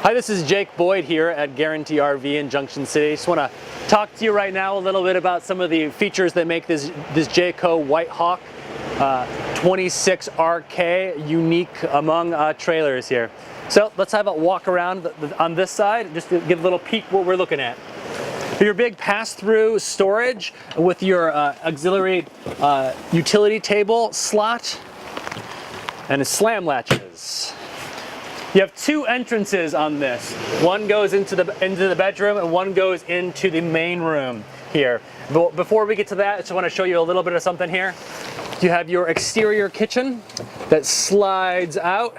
Hi, this is Jake Boyd here at Guarantee RV in Junction City. Just want to talk to you right now a little bit about some of the features that make this Jayco White Hawk 26RK unique among trailers here. So let's have a walk around on this side just to give a little peek what we're looking at. Your big pass-through storage with your auxiliary utility table slot and slam latches. You have two entrances on this. One goes into the bedroom and one goes into the main room here. But before we get to that, I just want to show you a little bit of something here. You have your exterior kitchen that slides out.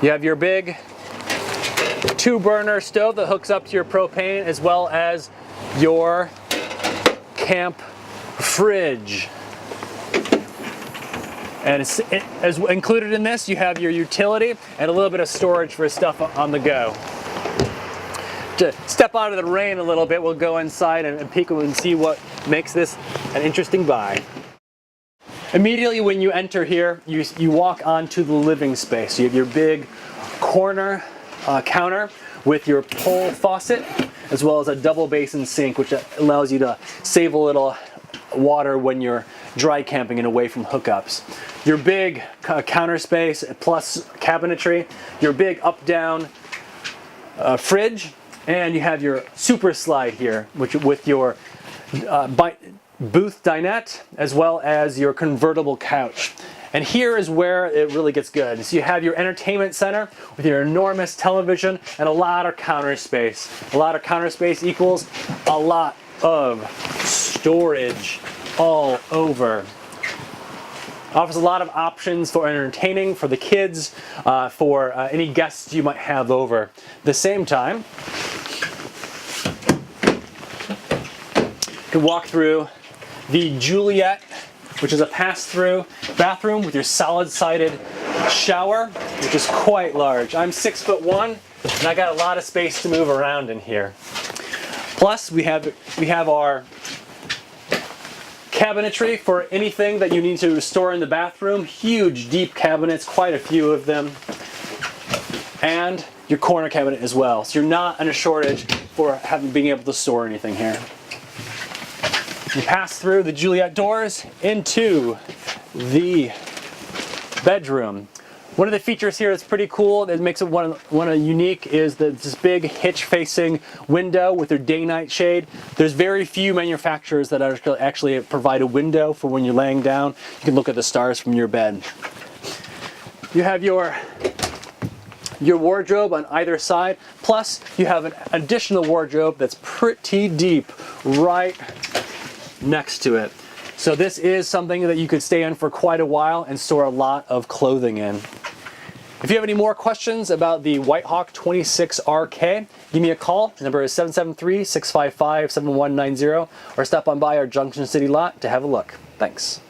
You have your big 2-burner stove that hooks up to your propane, as well as your camp fridge. And as included in this, you have your utility and a little bit of storage for stuff on the go. To step out of the rain a little bit, we'll go inside and peek and see what makes this an interesting buy. Immediately when you enter here, you walk onto the living space. You have your big corner counter with your pole faucet, as well as a double basin sink, which allows you to save a little water when you're dry camping and away from hookups. Your big counter space plus cabinetry, your big up-down fridge, and you have your super slide here, which with your booth dinette, as well as your convertible couch. And here is where it really gets good. So you have your entertainment center with your enormous television and a lot of counter space. A lot of counter space equals a lot of storage all over. Offers a lot of options for entertaining for the kids, for any guests you might have over. At the same time, you can walk through the Juliet, which is a pass-through bathroom with your solid-sided shower, which is quite large. I'm 6'1", and I got a lot of space to move around in here. Plus, we have our cabinetry for anything that you need to store in the bathroom. Huge, deep cabinets, quite a few of them. And your corner cabinet as well. So you're not in a shortage for being able to store anything here. You pass through the Juliet doors into the bedroom. One of the features here that's pretty cool that makes it one of unique is this big hitch-facing window with their day-night shade. There's very few manufacturers that actually provide a window for when you're laying down. You can look at the stars from your bed. You have your wardrobe on either side, plus you have an additional wardrobe that's pretty deep right next to it. So this is something that you could stay in for quite a while and store a lot of clothing in. If you have any more questions about the White Hawk 26RK, give me a call. The number is 773-655-7190, or stop on by our Junction City lot to have a look. Thanks.